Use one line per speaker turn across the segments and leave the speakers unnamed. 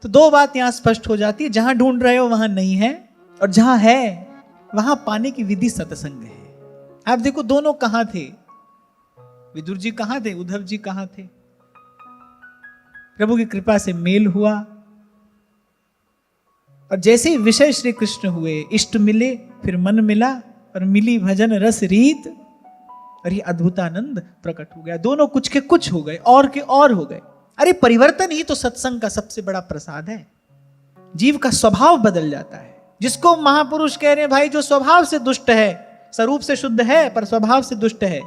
तो दो बात यहां स्पष्ट हो जाती है, जहां ढूंढ रहे हो वहां नहीं है, और जहां है वहां पाने की विधि सत्संग है। आप देखो दोनों कहां थे, विदुर जी कहां थे, उद्धव जी कहां थे। प्रभु की कृपा से मेल हुआ, और जैसे ही विषय श्री कृष्ण हुए, इष्ट मिले, फिर मन मिला, और मिली भजन रस रीत, और ये अद्भुतानंद प्रकट हो गया। दोनों कुछ के कुछ हो गए, और के और हो गए। अरे परिवर्तन ही तो सत्संग का सबसे बड़ा प्रसाद है। जीव का स्वभाव बदल जाता है। जिसको महापुरुष कह रहे हैं भाई, जो स्वभाव से दुष्ट है, स्वरूप से शुद्ध है पर स्वभाव से दुष्ट है,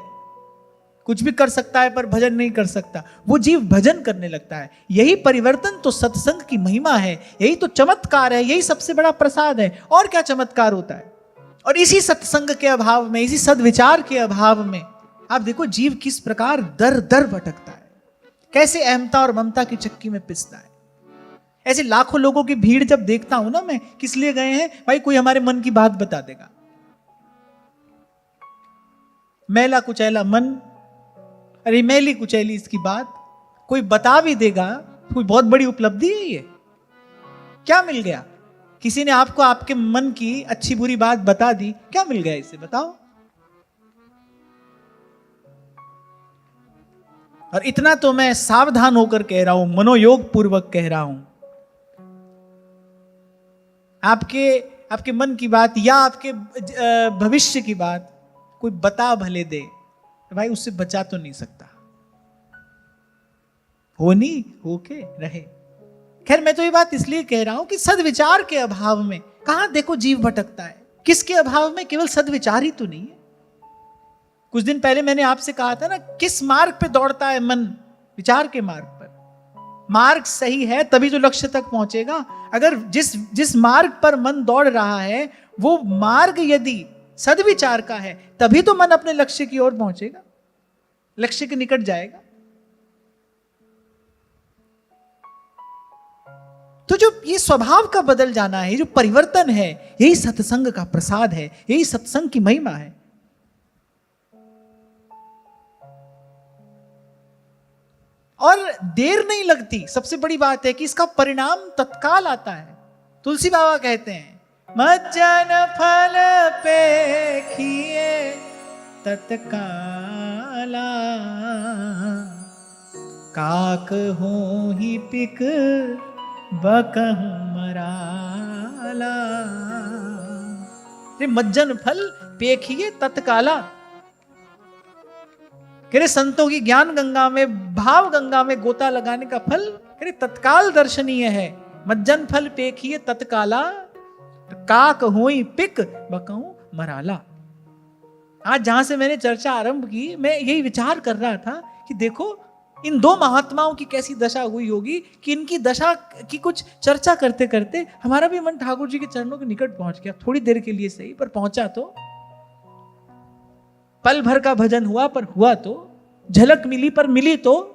कुछ भी कर सकता है पर भजन नहीं कर सकता, वो जीव भजन करने लगता है। यही परिवर्तन तो सत्संग की महिमा है, यही तो चमत्कार है, यही सबसे बड़ा प्रसाद है। और क्या चमत्कार होता है। और इसी सत्संग के अभाव में, इसी सद्विचार के अभाव में आप देखो जीव किस प्रकार दर दर भटकता है, कैसे अहमता और ममता की चक्की में पिसता है। ऐसे लाखों लोगों की भीड़ जब देखता हूं ना मैं, किस लिए गए हैं भाई, कोई हमारे मन की बात बता देगा। मैला कुचैला मन, अरे मैली कुचैली इसकी बात, कोई बता भी देगा, कोई बहुत बड़ी उपलब्धि है ये। क्या मिल गया, किसी ने आपको आपके मन की अच्छी बुरी बात बता दी, क्या मिल गया इससे बताओ। और इतना तो मैं सावधान होकर कह रहा हूं, मनोयोग पूर्वक कह रहा हूं, आपके मन की बात या आपके भविष्य की बात कोई बता भले दे, भाई उससे बचा तो नहीं सकता, होनी होके रहे। खैर मैं तो ये बात इसलिए कह रहा हूं कि सद्विचार के अभाव में कहां देखो जीव भटकता है। किसके अभाव में, केवल सद्विचार ही तो नहीं है। कुछ दिन पहले मैंने आपसे कहा था ना, किस मार्ग पे दौड़ता है मन, विचार के मार्ग पर। मार्ग सही है तभी तो लक्ष्य तक पहुंचेगा। अगर जिस मार्ग पर मन दौड़ रहा है वो मार्ग यदि सद्विचार का है, तभी तो मन अपने लक्ष्य की ओर पहुंचेगा, लक्ष्य के निकट जाएगा। तो जो ये स्वभाव का बदल जाना है, जो परिवर्तन है, यही सत्संग का प्रसाद है, यही सत्संग की महिमा है। और देर नहीं लगती, सबसे बड़ी बात है कि इसका परिणाम तत्काल आता है। तुलसी बाबा कहते हैं, मज्जन फल पेखिए तत्काला, काक हो ही पिक बकहु मराला। मज्जन फल पेखिए तत्काला, कह रहे संतों की ज्ञान गंगा में, भाव गंगा में गोता लगाने का फल कह रहे तत्काल दर्शनीय है। मज्जन फल पेखिए तत्काला, काक होई पिक बकहु मराला। आज जहां से मैंने चर्चा आरंभ की, मैं यही विचार कर रहा था कि देखो इन दो महात्माओं की कैसी दशा हुई होगी कि इनकी दशा की कुछ चर्चा करते करते हमारा भी मन ठाकुर जी के चरणों के निकट पहुंच गया। थोड़ी देर के लिए सही, पर पहुंचा तो। पल भर का भजन हुआ, पर हुआ तो। झलक मिली पर मिली तो।